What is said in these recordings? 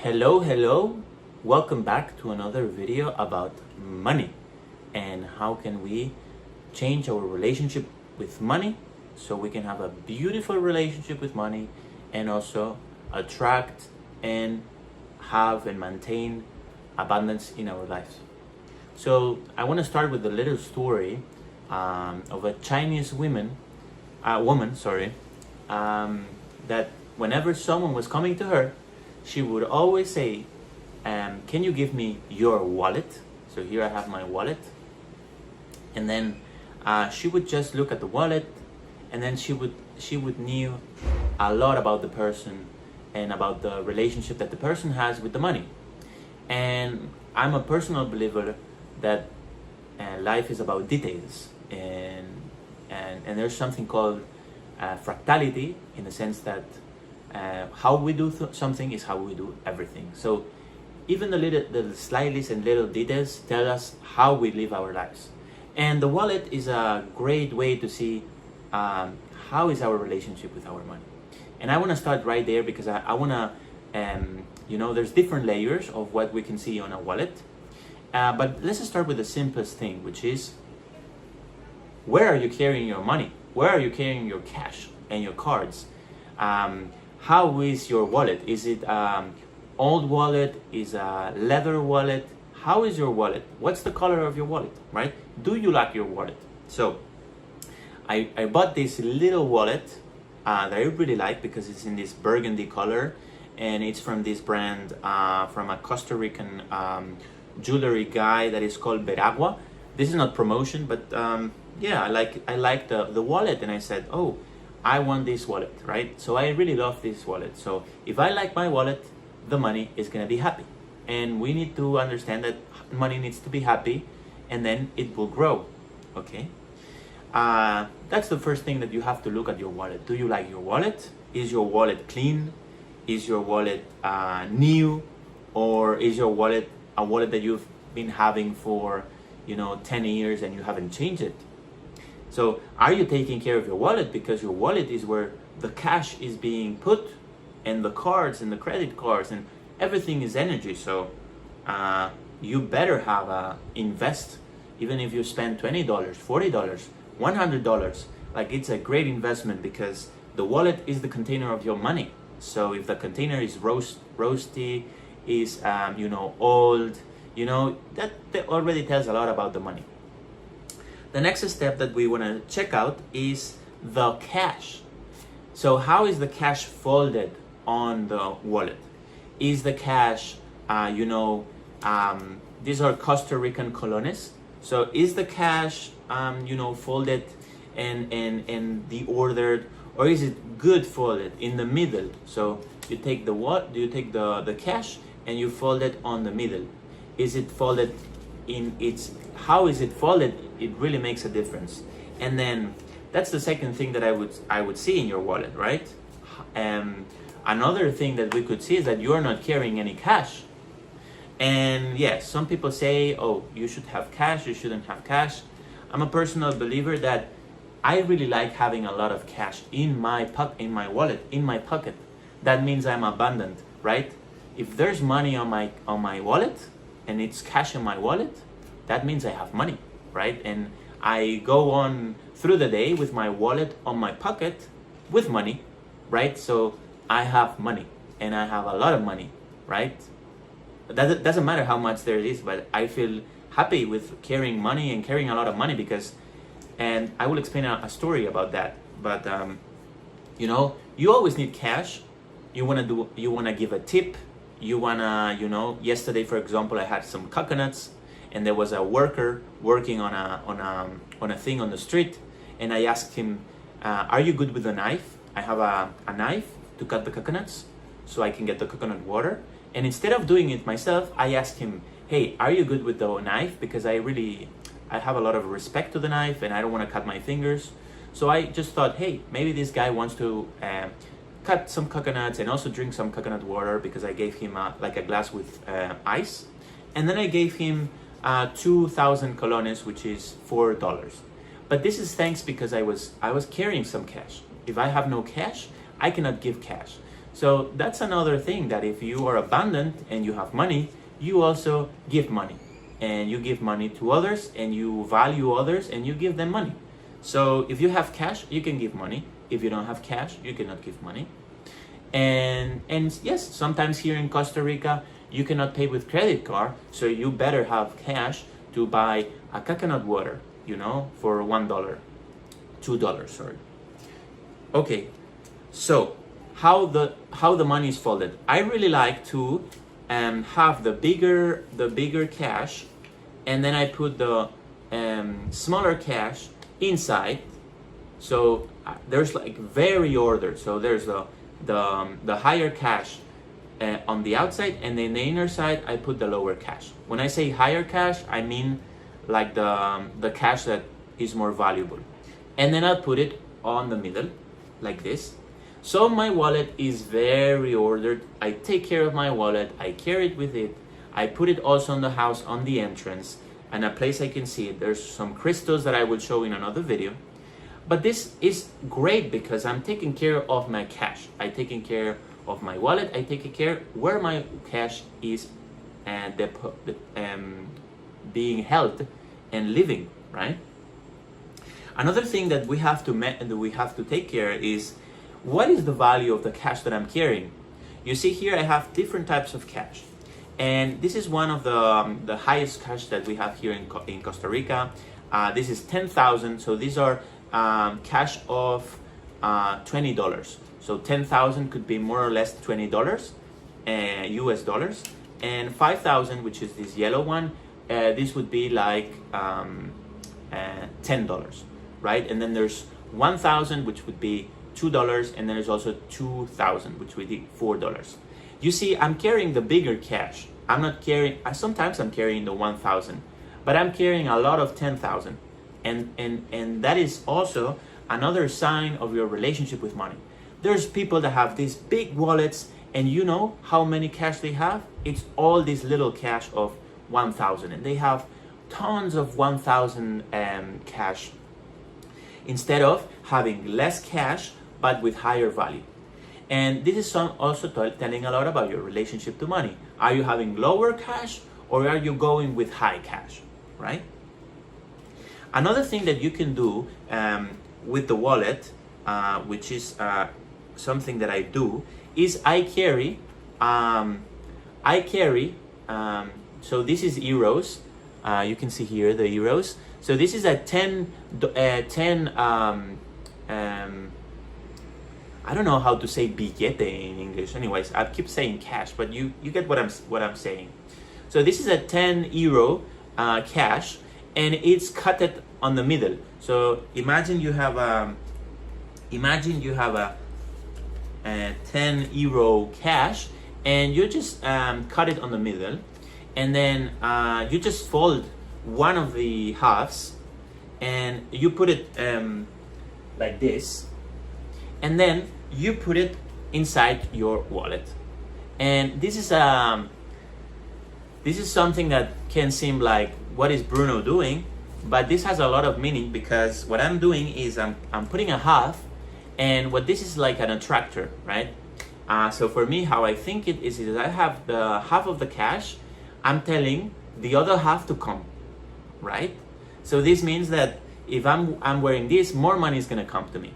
Hello, welcome back to another video about money and how can we change our relationship with money so we can have a beautiful relationship with money and also attract and have and maintain abundance in our lives. So I want to start with a little story of a Chinese woman, that whenever someone was coming to her, she would always say, can you give me your wallet? So here I have my wallet. And then she would just look at the wallet, and then she would knew a lot about the person and about the relationship that the person has with the money. And I'm a personal believer that life is about details, and there's something called fractality, in the sense that how we do something is how we do everything. So even the slightest and little details tell us how we live our lives. And the wallet is a great way to see how is our relationship with our money. And I want to start right there because I want to, there's different layers of what we can see on a wallet. But let's start with the simplest thing, which is, where are you carrying your money? Where are you carrying your cash and your cards? How is your wallet? Is it old wallet? Is a leather wallet? How is your wallet? What's the color of your wallet, right? Do you like your wallet? So I bought this little wallet that I really like because it's in this burgundy color, and it's from this brand, from a Costa Rican jewelry guy that is called Veragua. This is not promotion, but I like the wallet, and I said, oh, I want this wallet, right? So I really love this wallet. So if I like my wallet, the money is gonna be happy. And we need to understand that money needs to be happy, and then it will grow, okay? That's the first thing that you have to look at your wallet. Do you like your wallet? Is your wallet clean? Is your wallet new? Or is your wallet a wallet that you've been having for 10 years and you haven't changed it? So are you taking care of your wallet? Because your wallet is where the cash is being put, and the cards and the credit cards and everything is energy. So you better have invest, even if you spend $20, $40, $100. Like, it's a great investment because the wallet is the container of your money. So if the container is roasty, is old, that already tells a lot about the money. The next step that we want to check out is the cash. So how is the cash folded on the wallet? Is the cash, these are Costa Rican colones. So is the cash, folded and the ordered, or is it good folded in the middle? So you take the cash and you fold it on the middle. Is it folded how is it folded? It really makes a difference. And then that's the second thing that I would see in your wallet, right? Another thing that we could see is that you're not carrying any cash. And yes, some people say, oh, you should have cash, you shouldn't have cash. I'm a personal believer that I really like having a lot of cash in my wallet, in my pocket. That means I'm abundant, right? If there's money on my wallet and it's cash in my wallet, that means I have money, right? And I go on through the day with my wallet on my pocket with money, right? So I have money, and I have a lot of money, right? That doesn't matter how much there is, but I feel happy with carrying money and carrying a lot of money because, and I will explain a story about that. But you always need cash. You wanna give a tip. You wanna, yesterday, for example, I had some coconuts, and there was a worker working on a thing on the street, and I asked him, are you good with a knife? I have a knife to cut the coconuts so I can get the coconut water. And instead of doing it myself, I asked him, hey, are you good with the knife? Because I have a lot of respect to the knife, and I don't want to cut my fingers. So I just thought, hey, maybe this guy wants to cut some coconuts and also drink some coconut water, because I gave him a glass with ice. And then I gave him 2,000 colones, which is $4. But this is thanks because I was carrying some cash. If I have no cash, I cannot give cash. So that's another thing, that if you are abundant and you have money, you also give money. And you give money to others, and you value others, and you give them money. So if you have cash, you can give money. If you don't have cash, you cannot give money. And yes, sometimes here in Costa Rica, you cannot pay with credit card, so you better have cash to buy a coconut water, for $1, $2, sorry. Okay, so how the money is folded. I really like to have the bigger cash, and then I put the smaller cash inside. So there's like very ordered. So there's the higher cash on the outside, and then the inner side I put the lower cash. When I say higher cash, I mean like the cash that is more valuable. And then I'll put it on the middle like this. So my wallet is very ordered. I take care of my wallet. I carry it with it. I put it also on the house, on the entrance, and a place I can see it. There's some crystals that I will show in another video. But this is great because I'm taking care of my cash. I'm taking care of my wallet. I take care where my cash is and being held and living, right? Another thing that we have to take care is, what is the value of the cash that I'm carrying? You see here I have different types of cash, and this is one of the highest cash that we have here in Costa Rica. This is 10,000. So these are cash of $20. So 10,000 could be more or less $20 US dollars, and 5,000, which is this yellow one, this would be like $10, right? And then there's 1,000, which would be $2, and then there's also 2,000, which would be $4. You see, I'm carrying the bigger cash. I'm not carrying. Sometimes I'm carrying the 1,000, but I'm carrying a lot of 10,000, and that is also another sign of your relationship with money. There's people that have these big wallets, and you know how many cash they have? It's all this little cash of 1,000, and they have tons of 1,000 cash, instead of having less cash but with higher value. And this is also telling a lot about your relationship to money. Are you having lower cash, or are you going with high cash, right? Another thing that you can do with the wallet, which is something that I do, is I carry, so this is euros. You can see here the euros. So this is a 10 I don't know how to say billete in English. Anyways, I keep saying cash, but you get what I'm saying. So this is a 10 euro cash, and it's cut on the middle. So imagine you have a 10 euro cash, and you just cut it on the middle, and then you just fold one of the halves, and you put it like this, and then you put it inside your wallet. And this is something that can seem like, what is Bruno doing? But this has a lot of meaning, because what I'm doing is I'm putting a half, and what this is like an attractor, right? So for me, how I think it is I have the half of the cash, I'm telling the other half to come, right? So this means that if I'm wearing this, more money is gonna come to me.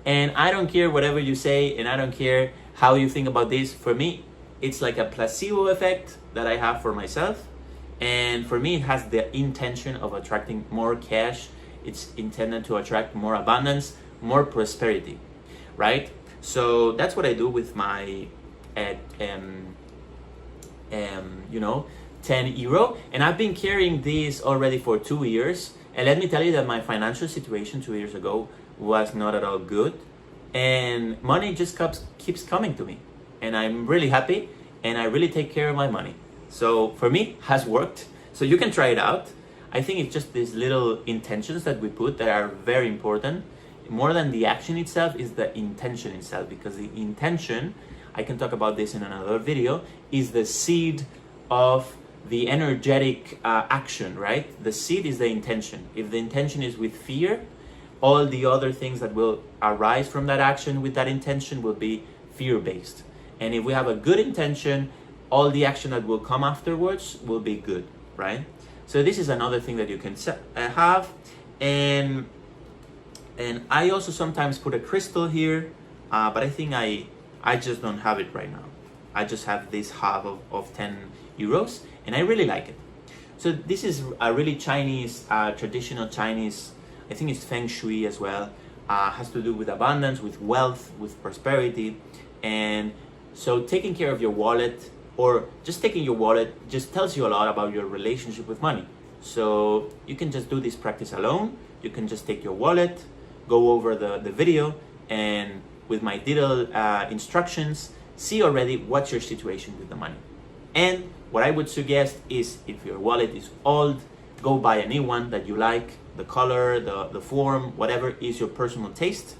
And I don't care whatever you say, and I don't care how you think about this. For me, it's like a placebo effect that I have for myself. And for me, it has the intention of attracting more cash. It's intended to attract more abundance, more prosperity, right? So that's what I do with my 10 euro. And I've been carrying this already for 2 years. And let me tell you that my financial situation 2 years ago was not at all good, and money just keeps coming to me, and I'm really happy, and I really take care of my money. So for me, has worked. So you can try it out. I think it's just these little intentions that we put that are very important. More than the action itself is the intention itself, because the intention, I can talk about this in another video, is the seed of the energetic action, right? The seed is the intention. If the intention is with fear, all the other things that will arise from that action with that intention will be fear-based. And if we have a good intention, all the action that will come afterwards will be good, right? So this is another thing that you can have. And I also sometimes put a crystal here, but I think I just don't have it right now. I just have this half of 10 euros, and I really like it. So this is a really Chinese, traditional Chinese, I think it's Feng Shui as well, has to do with abundance, with wealth, with prosperity. And so taking care of your wallet, or just taking your wallet, just tells you a lot about your relationship with money. So you can just do this practice alone. You can just take your wallet, go over the video, and with my detailed instructions, see already what's your situation with the money. And what I would suggest is, if your wallet is old, go buy a new one that you like, the color, the form, whatever is your personal taste.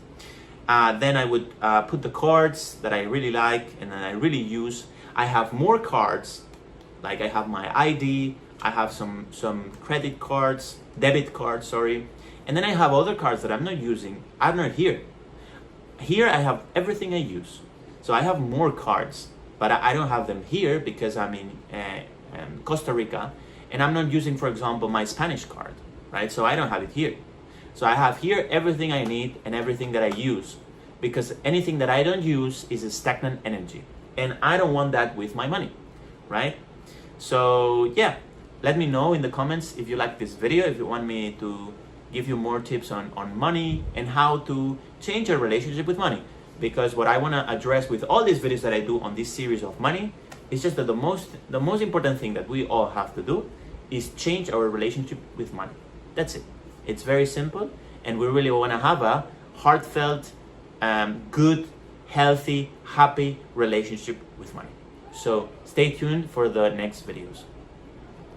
Then I would put the cards that I really like and that I really use. I have more cards, like I have my ID, I have some credit cards, debit cards, sorry. And then I have other cards that I'm not using. I'm not here. Here I have everything I use. So I have more cards, but I don't have them here because I'm in Costa Rica, and I'm not using, for example, my Spanish card, right? So I don't have it here. So I have here everything I need and everything that I use, because anything that I don't use is a stagnant energy, and I don't want that with my money, right? So yeah, let me know in the comments if you like this video, if you want me to give you more tips on money and how to change your relationship with money. Because what I want to address with all these videos that I do on this series of money is just that the most important thing that we all have to do is change our relationship with money. That's it. It's very simple, and we really want to have a heartfelt, good, healthy, happy relationship with money. So stay tuned for the next videos.